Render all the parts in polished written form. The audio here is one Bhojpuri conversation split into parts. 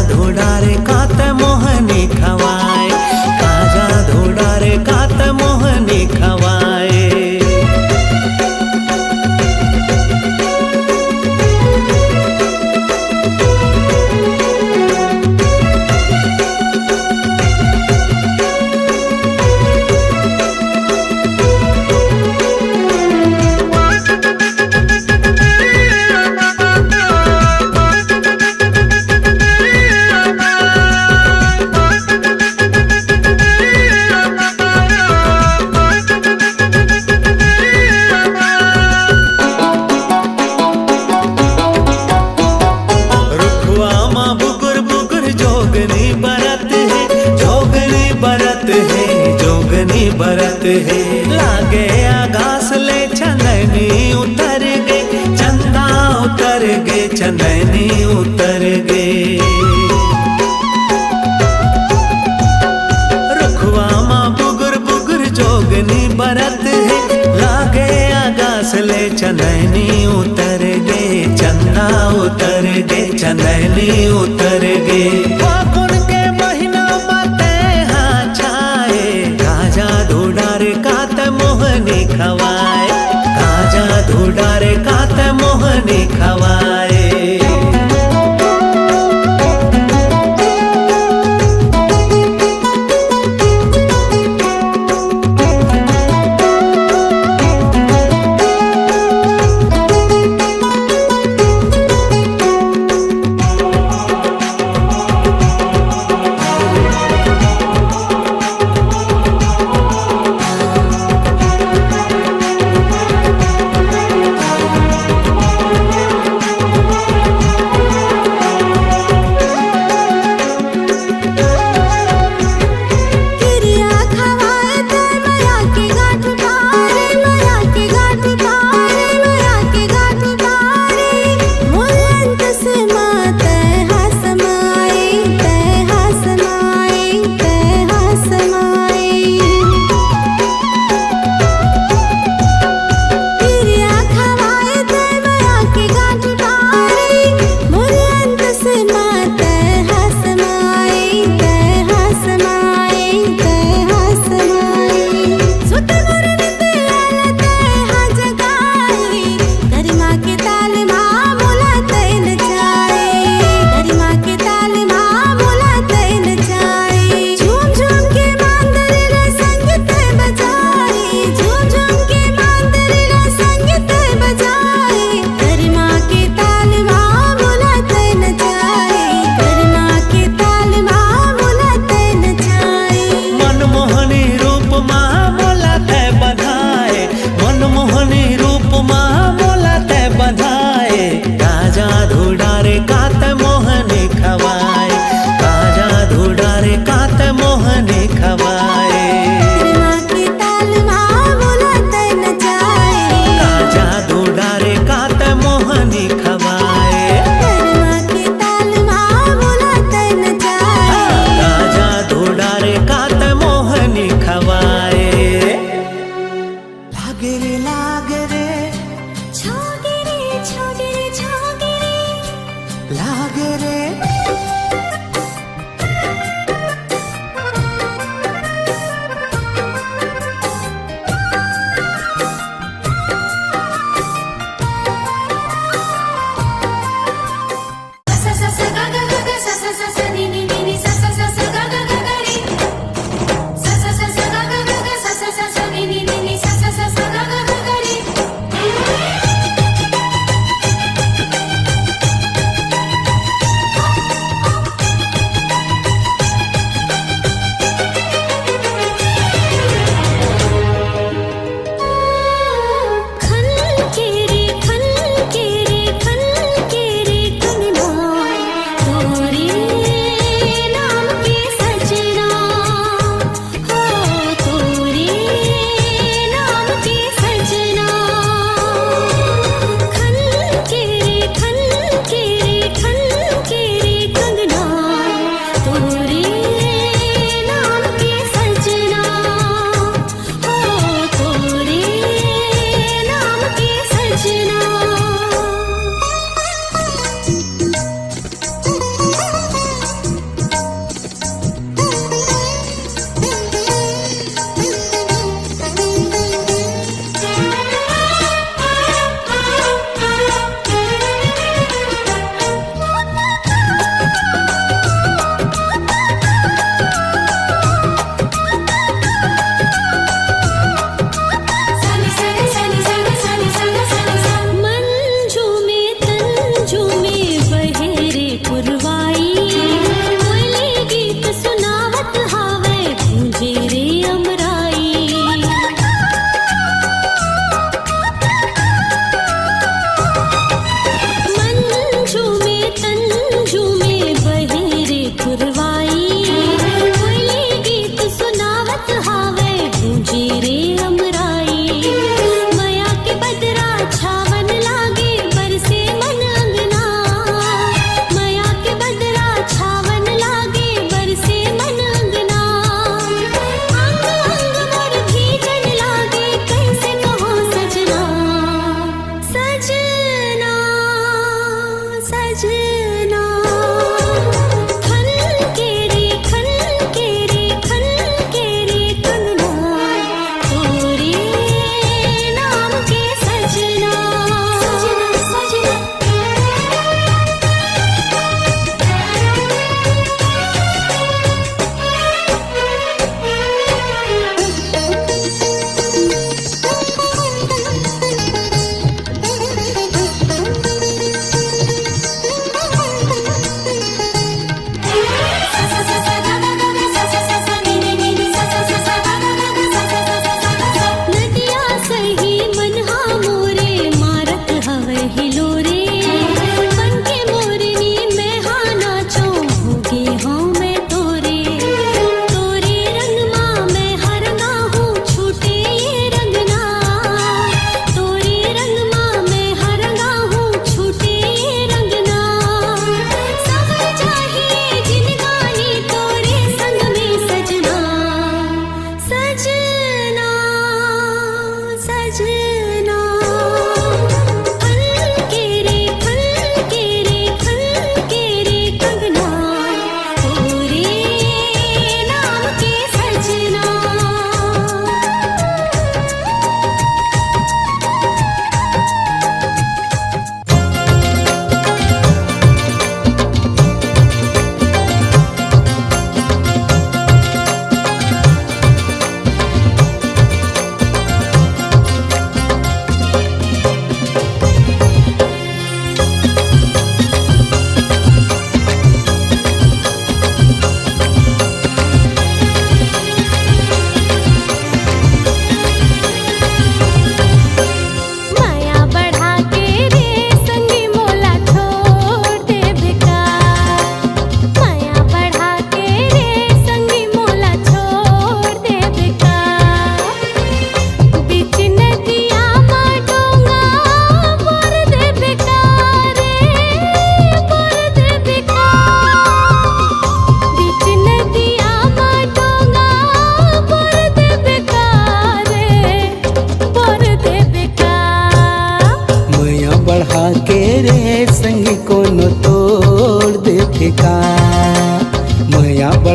धोडारे कात मोहनी खवाय, काजा धोडारे कात मोहनी खवाय। बरत है लागे आगास ले चंदनी उतर गे, चंदा उतर गे, चंदनी उतर गे। रुखवा माँ बुगर बुगर जोगनी बरत है, लागे आगास ले चंदनी उतर गे, चंदा उतर गे, चंदनी उतर गे। फागुन के महीना माते हाँ छाए, काजा धोडारे कात मोहनी खवाय, काजा धोडारे कात मोहनी खवाय।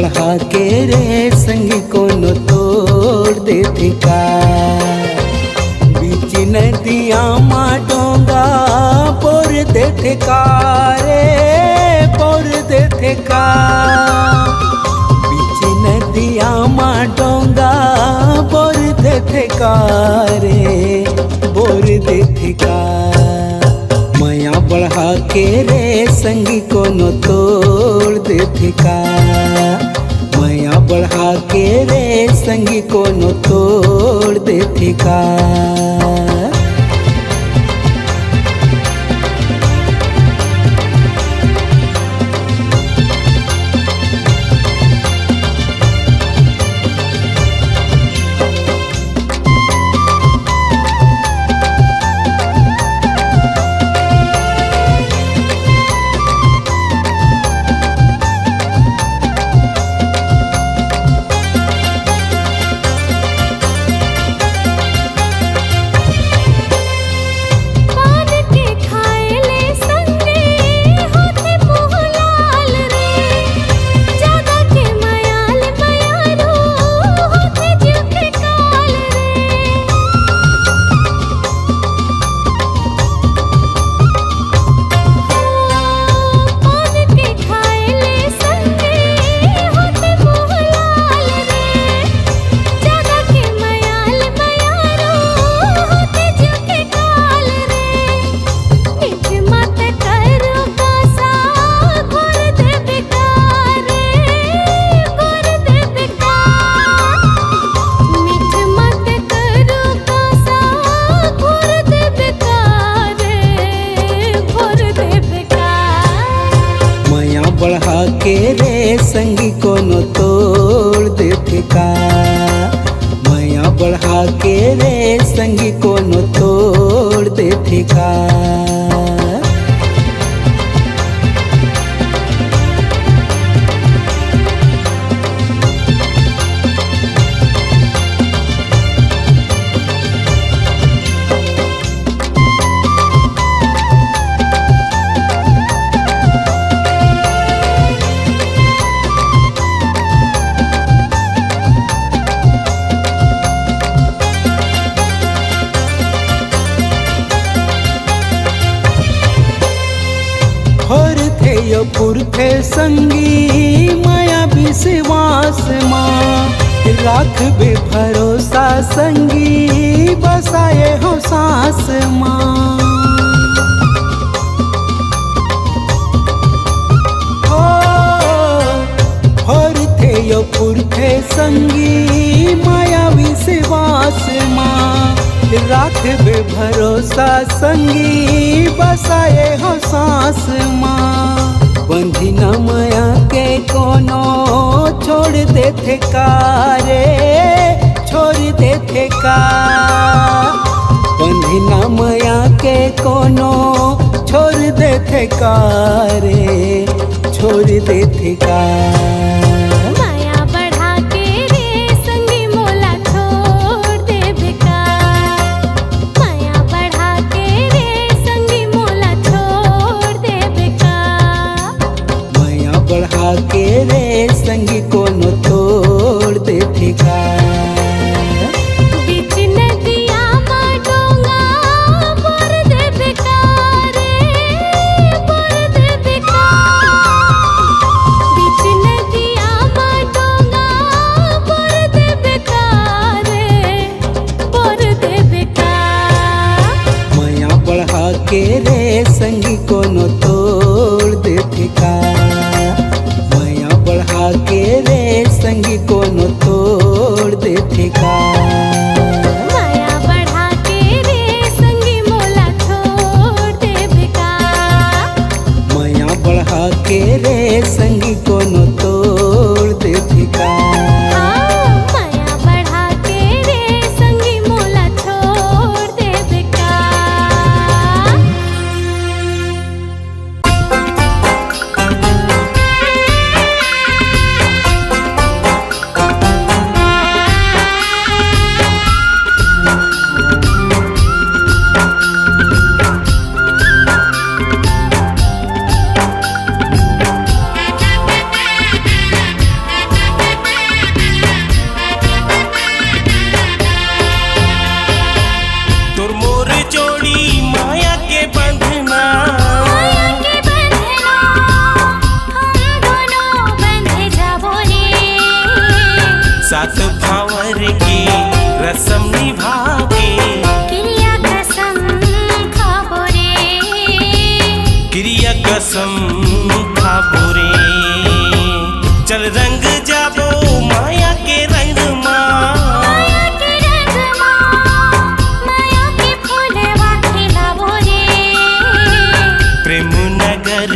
बढ़ा के रे संगी कोनो तोड़ देते का। बीच नदिया मा डोंगा पोर देते का रे पोर देते का। बीच नदिया मा डोंगा पोर देते का रे बोर देते का। माया बढ़ा के रे संगी कोनो तोड़ देते का। माया बढ़ा के रे संगी कोनो तोड़ देते का। बढ़ा के रे संगी कोनो तोड़ देते का। माया बढ़ा के रे संगी कोनो तोड़ देते का। पुरखे संगी माया विश्वास माँ राख बे भरोसा संगी बसाए हो सांस माँ। हो थे यो पुरखे संगी माया विश्वास माँ राख बे भरोसा संगी बसाए हो सांस माँ। बंधी न माया के कोनो छोड़ देते का रे छोड़ देते का। बंधी न माया के कोनो छोड़ देते का रे छोड़ देते का। बढ़ा के रे संगी कोनो तोड़ देते का। बीच नदिया मा डोंगा बोर देते का रे बोर देते का। बीच नदिया मा डोंगा बोर देते का रे बोर देते का। माया बढ़ा के रे संगी कोनो तोड़ देते का। बढ़ा के रे संगी कोनो तोड़ देते का। माया बढ़ा के रे संगी मोला छोड़ देबे का। माया बढ़ा के रे संगी कोनो तोड़ देते का। माया बढ़ा के रे संगी मोला छोड़ देबे का। सात भावर के रसम निभा के क्रिया कसम खाबो रे क्रिया कसम खाबो रे चल रंग जाबो माया के रंग माया के रंग माया के फूलवा खिलाबो रे प्रेम नगर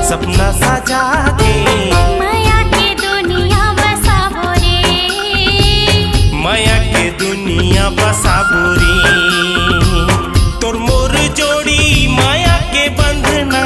सपना सजा के माया के दुनिया बसाबो रे माया के दुनिया बसाबो रे तोर मोर जोड़ी माया के बंधना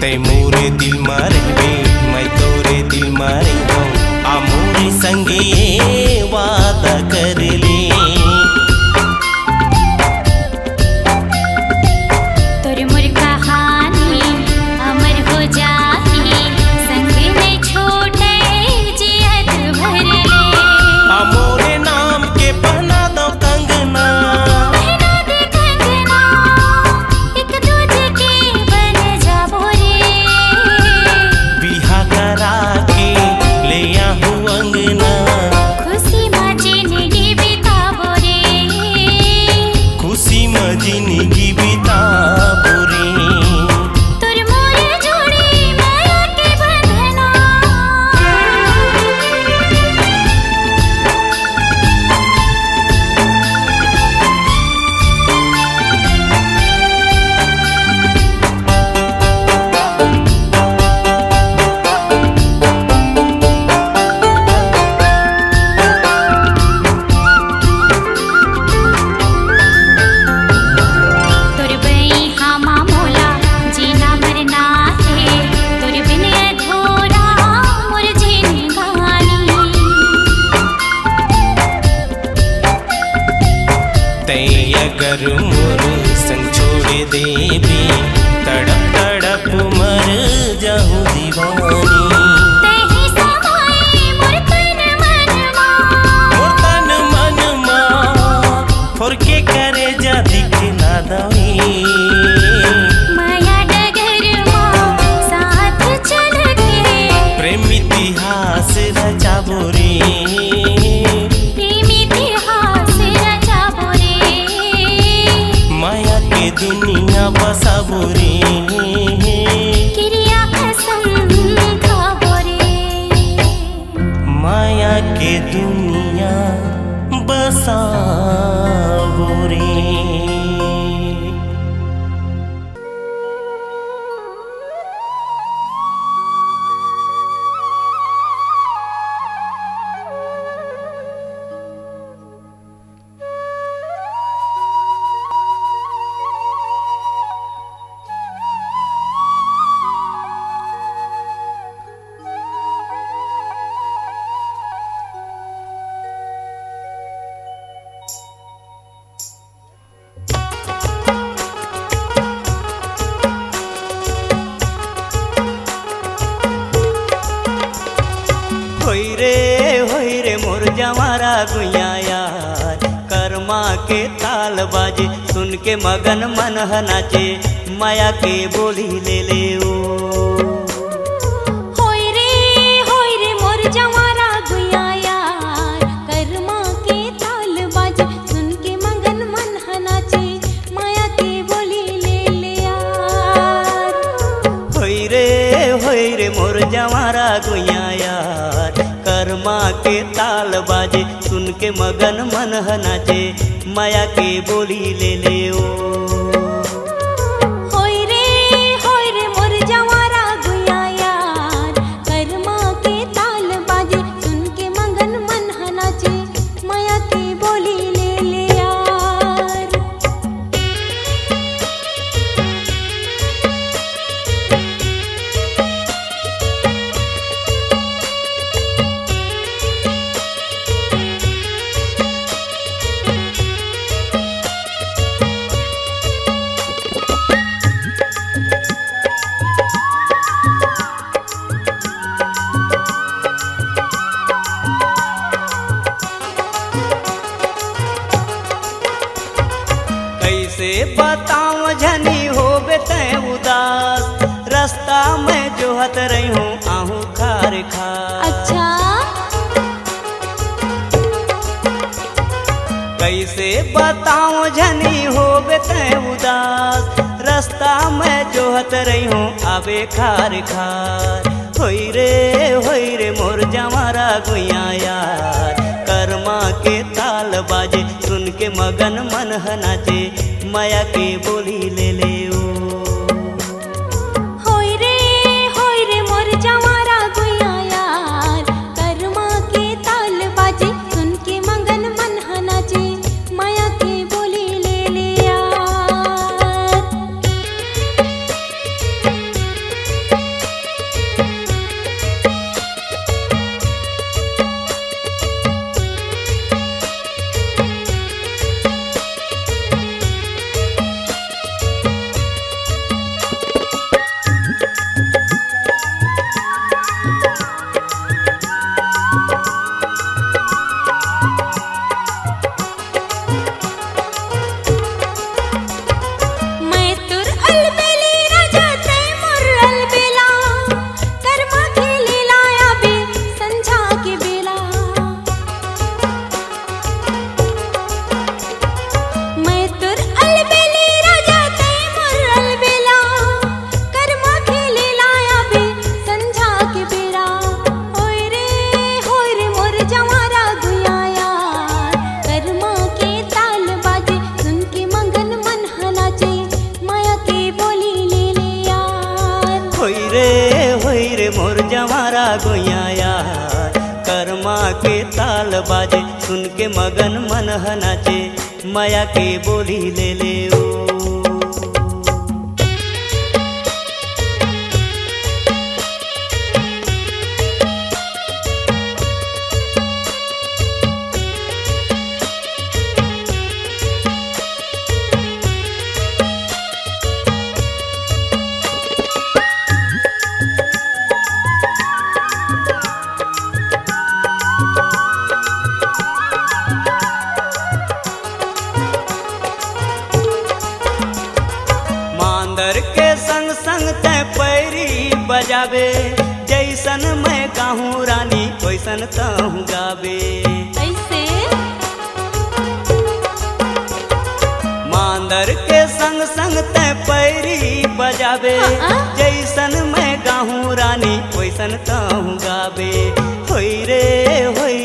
तै मोरे दिल में रहबे मैं तोरे दिल में रहूं आ मोरे संगे वादा कर ले तोर मोर कहानी अमर हो जाही संग में छोटे जियत भर ले आ मोरे नाम के पहना दो कंगना पहना दे कंगना एक दूजे के बन जाबो रे बिहा करा के ले आहूं अंगना खुशी में जिंदगी बिताबो रे खुशी में जिंदगी बिताबो रे तोर मोर जोड़ी माया के बंधना तोर बई हामा मोला जीना मरना है तोर बिन अधूरा मोर जिंदगानी तै अगर मोर संग छोड़ देबी तड़प तड़प मर जाऊं दीवानी तेहि समाए मोर तन मनमा मोर तन मन मां फोर के करे जा दिखला दई माया डगर मां साथ चल के प्रेम इतिहास रचाबो रे प्रेम इतिहास रचाबो रे माया के दुनिया बसाबो रे क्रिया कसम खाबो रे माया के दुनिया बसाबो रे होई रे मोर जवारा गुइया यार कर्मा के ताल बाजे सुन के मगन मन नाचे माया के बोली ले ले ओ होय रे मोर जवारा गुया यार कर्मा के ताल बाजे सुन के मगन मन नाचे माया के बोली ले ले यार होई रे मोर जवारा गुइया यार कर्मा के ताल बाजे सुन के मगन मन नाचे माया के बोली ले ले ओ होय रे मोर जवारा गुया यार कर्मा के ताल बाजे सुन के मगन मन नाचे माया के बोली ले ले यार रही हूँ आहू खार खार। अच्छा कैसे बताऊं झनी हो बेते उदास, रास्ता में जोहत रही हूँ आवे खार खार। होई रे मोर जवारा गुइया यार, कर्मा के ताल बाजे सुन के मगन मन नाचे, माया के बोली ले ले ओ। होई रे मोर जवारा गुइया यार, कर्मा के ताल बाजे सुन के मगन मन नाचे, माया के बोली ले ले यार। मैं तुर अलबेली राजा ते मोर अलबेला, कर्मा खेली लाया बे संझा के बेला। मैं तुर अलबेली राजा ते मोर अलबेला, कर्मा खेली लाया बे संझा के बेला। होय रे मोर जवारा गुइया यार, कर्मा के ताल बाजे सुन के मगन मन नाचे, माया के बोली ले ले यार। होई रे मोर जवारा गुइया यार, कर्मा के ताल बाजे सुन के मगन मन नाचे, माया के बोली ले ले ओ। मांदर के संग संग ते पैरी बजावे, जैसन मैं गाहूँ रानी वैसन तहूँ गावे। ऐसे मांदर के संग संग ते पैरी बजावे, हाँ। जैसन मैं गाहूँ रानी वैसन तहूँ गावे। होई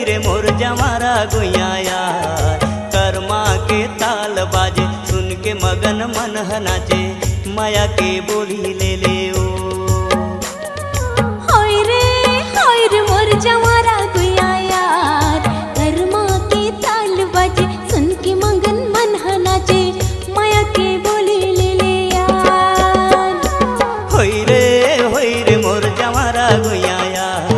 रे मोर जवारा गुइया यार, कर्मा के ताल बाजे सुन के मगन मन नाचे, माया के बोली ले ले ओ। होय रे मोर जवारा गुइया यार, कर्मा के ताल बाजे सुन के मगन मन नाचे, माया के बोली ले ले यार। होई रे मोर जवारा गुइया यार,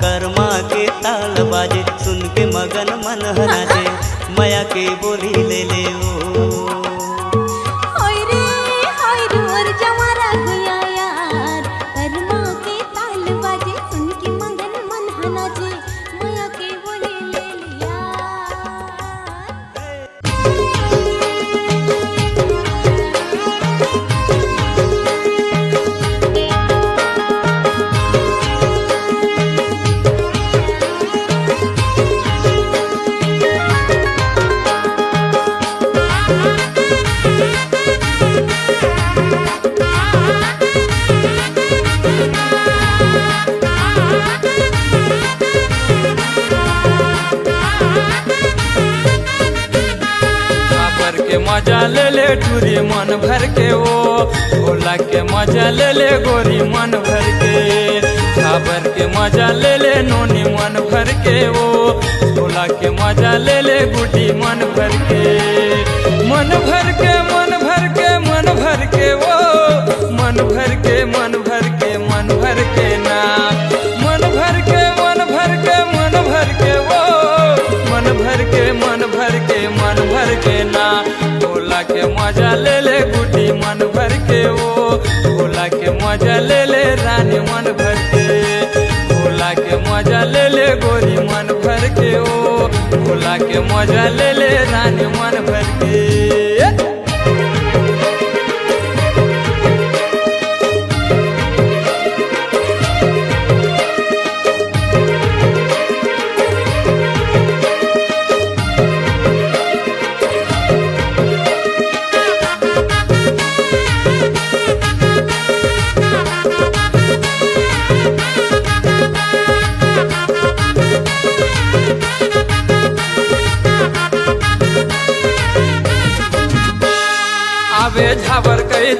कर्मा के ताल बाजे सुन के मगन मन नाचे, माया के बोली ले ले ओ। होय रे मोर जवारा गुइया यार, कर्मा के ताल बाजे सुन के मगन मन नाचे, माया के बोली ले ले यार। मजा ले ले टूरी मन भर के वो, भोला के मजा ले ले गोरी मन भर के, साबर के मजा ले ले नोनी मन भर के वो, भोला के मजा ले ले गुड्डी मन भर के। मन भर के मन भर के मन भर के वो, मन भर के मन भर के मन भर के ना, मन भर के मन भर के मन भर के वो, मन भर के मन भर के मन भर के ना। भोला के मजा ले ले गुड्डी मन भर के वो, भोला के मजा ले ले रानी मन भर के, भोला के मजा ले ले गोरी मन भर के वो, भोला के मजा ले ले रानी मन भर के।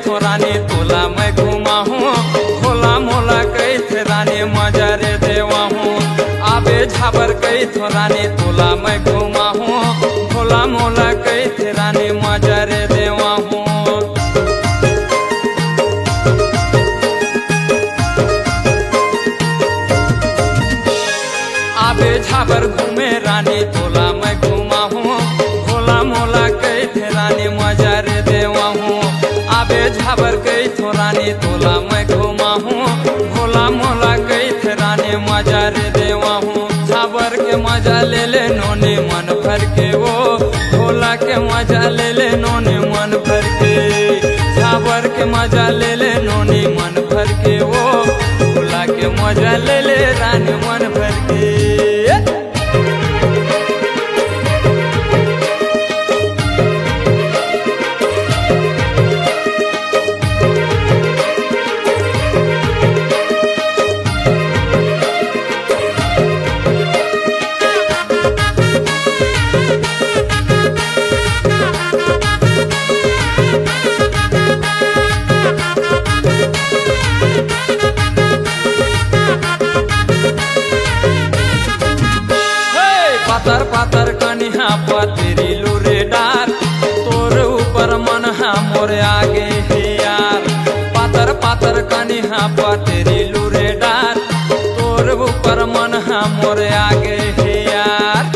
थो रानी तोला मैं घुमा हूँ, होला मोला कई थे रानी मजा रे देवा हूँ। आबे झाबर कई थो रानी तोला मैं घुमा हूँ, होला मोला कई थे रानी मजा रे देवा हूँ। आबे झाबर घूमे रानी तोला मैं घुमा हूँ, होला मोला कई थे रानी मजा रे देवा हूँ। आबे झाबर कई थो रानी तोला मैं घुमा हूँ, होला मोला कई थे रानी मजा रे देवा हूँ। झाबर के मजा ले ले नोने मन भर के वो, होला के मजा ले ले नोने मन भर के। झाबर के मजा ले ले नोने मन भर के वो, होला के मजा ले ले रानी मन भर के। पातर पातर कनिहा पतरी लूरे डार, तोर ऊपर मन हा मोरे आगे हे यार। पातर पातर कनिहा पतरी लूरे डार, तोर ऊपर मन हा मोरे आगे हे यार।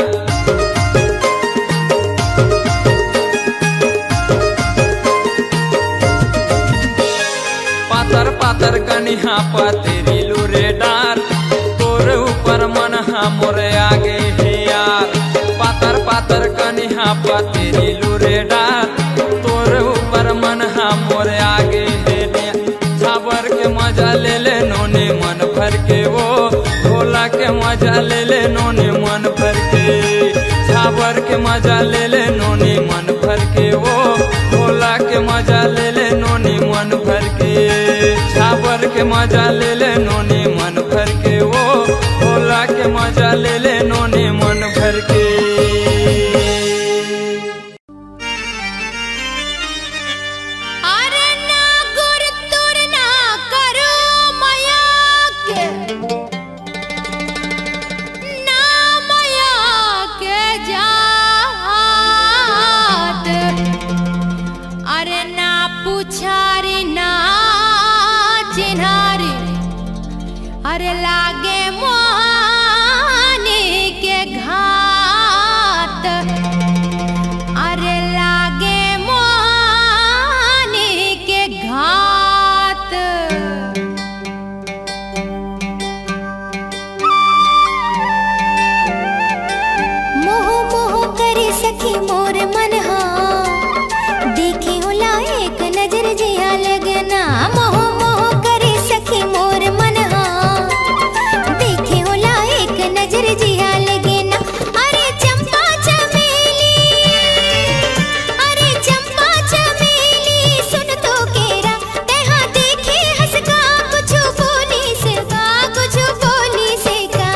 पातर पातर कनिहा पतरी लूरे डार, तोर ऊपर मन हा मोरे आगे हे यार। पातर पातर कनिहा पतरी लूरे डार, तोर ऊपर मन हा मोरे आगे हे यार। झाबर के मजा ले ले नोने मन भर के वो, होला के मजा ले ले नोने मन भर के। झाबर के मजा ले ले नोने मन भर के वो, होला के मजा ले ले नोने मन भर के। झाबर के मजा ले ले नोने मन भर के वो, होला के मजा ले ले नोने मन भर के। अरे ना गुर तुर ना करो माया के, ना माया के जात। अरे ना पुछारी ना चिन्हारी, अरे लागे मोहानी के घात। अरे लागे मोहानी के घात। मोह मोह करे सखी मोर मन हा, देखे होला एक नजर जिया लगना। मोह मोह करे सखी मोर मन हा, देखे होला एक नजर जिया लगना। अरे चंपा चमेली, अरे चंपा चमेली सुन तो केरा, तेहा देखे हंसका कुछ बोली से का, कुछ बोली से का।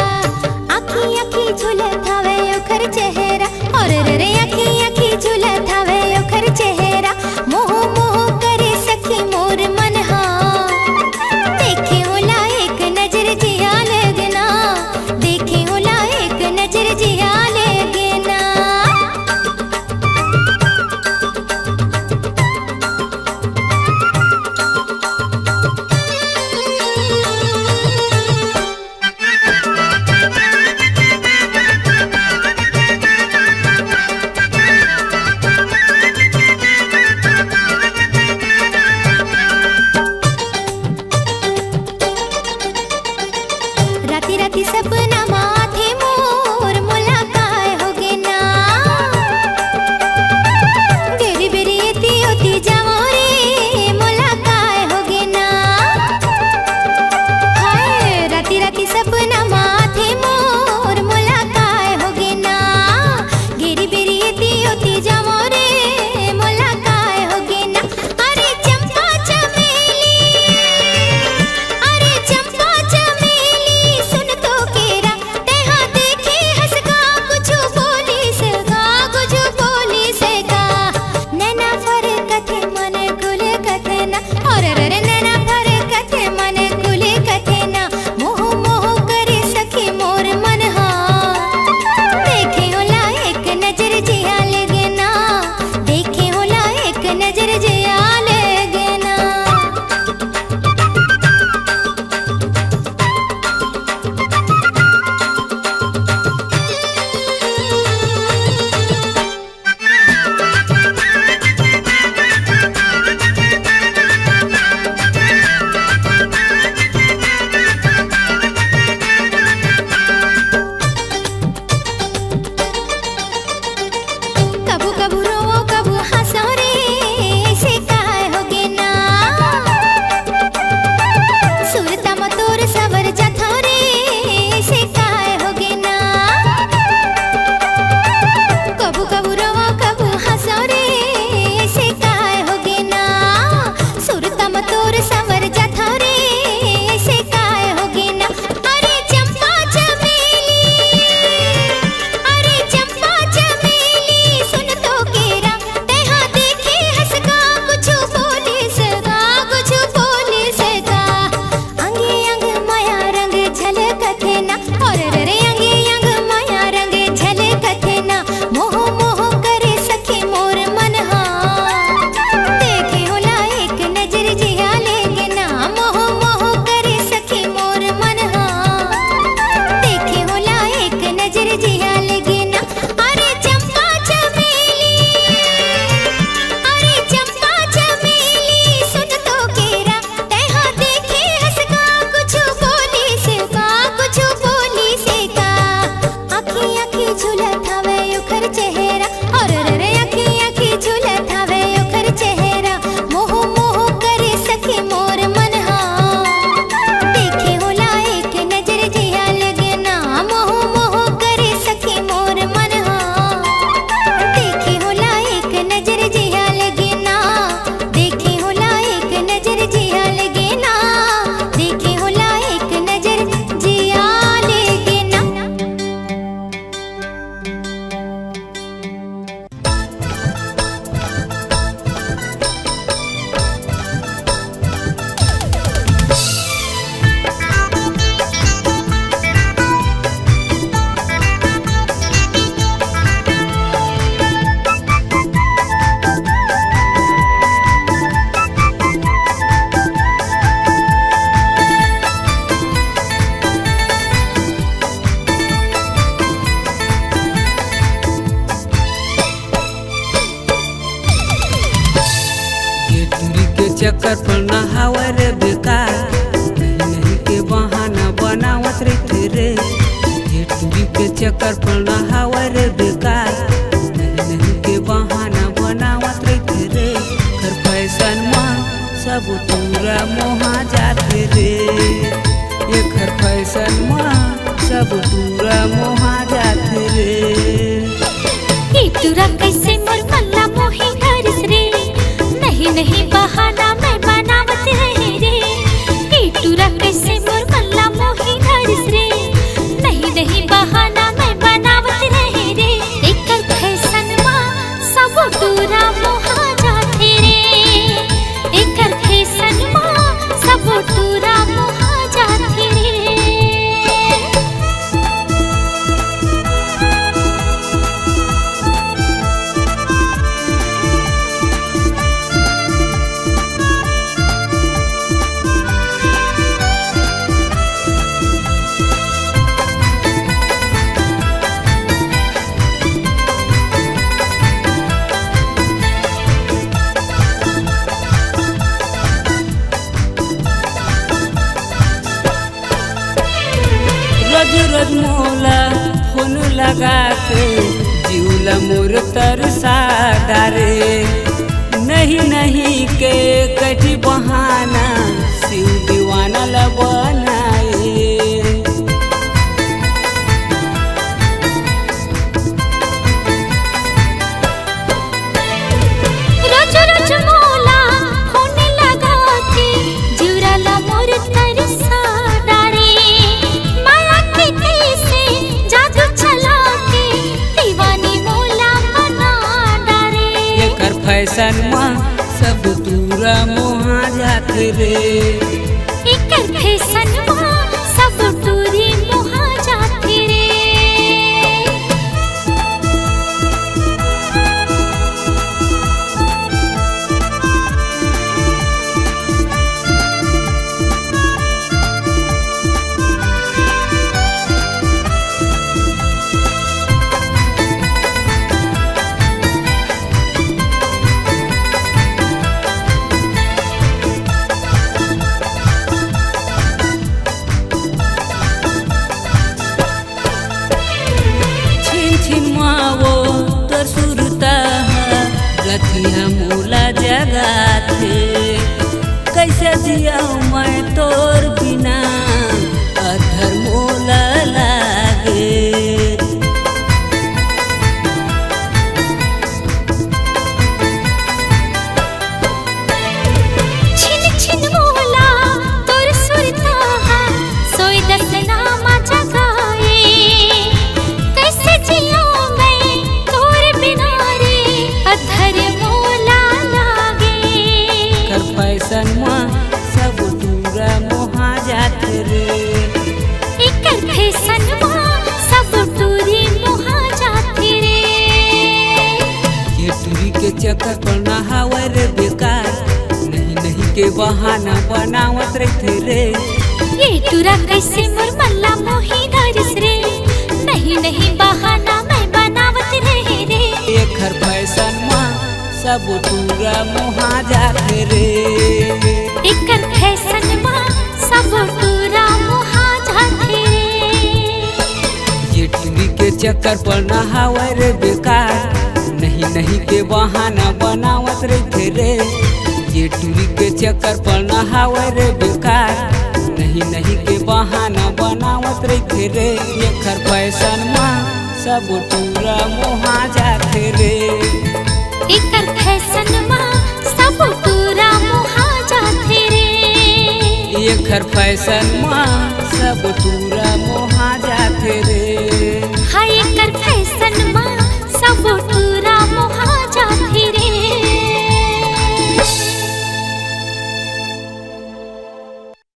आखी आखी झुलत हवे ओखर चेहरा, और रे आखी आखी झुलत हवे ओखर चेहरा। मोह मोह करे सखी मोर मन हा, देखे होला एक नजर जिया लगना, देखे होला एक नजर जिया लगना। राती राती सपना माथे मोर मुलाकात हो गे ना। बेरी बेरी एती होती जावो रे मुलाकात हो गे ना। हाय राती राती सपना माथे मोर मुलाकात हो गे ना। गेरी बेरी एती होती जावो रे मुलाकात हो गे ना। अरे चंपा चमेली, अरे चंपा चमेली सुन तो केरा, ना और रे अंगे अंग माया रंगे झलकत ना मोह मोह करे सखी मोर मन देखे होला एक नजर जिया लेगे ना मोह मोह करे सखी मोर मन देखे होला एक नजर जिया लेगे ना अरे चंपा चमेली सुन तो केरा तैहा देखे हंसका कुछ बोली से का आखी आखी झूलत हवे ओकर चेहरा और रे आखी आखी झूलत हवे ओकर चेहरा मोह मोह करे सखी मोर मन देखे होला एक नजर जिया लगे ना मोह मोह करे सखी मोर मन देखे होला एक नजर जिया लगे ना देखे होला एक नजर जिया लगे ना देखे होला एक नजर जिया लगे ना ये दूरी के चक्कर पर नहावा रे बेकार नहीं नहीं के बहाना बनावत रहते रे ये दूरी के चक्कर पर नहावा रे बेकार नहीं नहीं के बहाना बनावत रहते रे कर फैशन में सब पूरा मोहा जाते रे ये घर फैशन में सब पूरा मोहा जाते रे तुरा कैसे मोर मल्ला मोही हरस रे नहीं नहीं बहाना मैं बनावत रहे रे तुरा कैसे मोर मल्ला मोही हरस रे नहीं नहीं बहाना मैं बनावत रहे रे एकर फैशन मा सब तुरा मोहा जाते रे एकर फैशन मा सब तुरा मोहा जाते रे रोज रोज मोला फोन लगा के जीवला मोर तरसा डारे नहीं नहीं के कटी बहाना शिव दीवाना ला बनाए रोज रोज मोला फोन लगा के जीवला मोर तरसा डारे माया के कैसे जादू चला के दीवानी मोला बना डारे ये कर फैशन में सब दूरा मोहा जाते रे एकर फैशन मा सब टूरी मोहा जाते रे छिन छिन मावो तो सुरता रथिया मोला जगा थे कैसे जिया मैं तोर बिना अधर मोला लागे छिन छिन मोला तोर सुरता सोई दसना मा जगाए कैसे जियो मैं तोर बिना रे अधर मोला लागे कर फैशन में सब दूरा मोहा फैशन सब टूरी मुहा जाते रे। ये टूरी के चक्कर पर नहावे रे बेकार, नहीं नहीं के बहाना बनावत रहते रे। ये टूरा कैसे मोर मल्ला मोही धरिस रे, नहीं नहीं बहाना मैं बनावत रहे रे। एकर फैशन माँ सब टूरा मुहा जाते रे। एकर फैशन सब टूरा मुहा जाते रे। ये टूरी के चक्कर पर नहावे रे बेकार, नहीं नहीं के बहाना बनावत रहते रे। ये टूरी के चक्कर पर नहावे रे बेकार, नहीं नहीं के बहाना बनावत रहते रे। एकर फैशन माँ सब टूरा मुहा जाते रे। एकर फैशन सब टूरा मुहा जाते रे। एकर फैशन माँ सब टूरा मुहा जाते रे।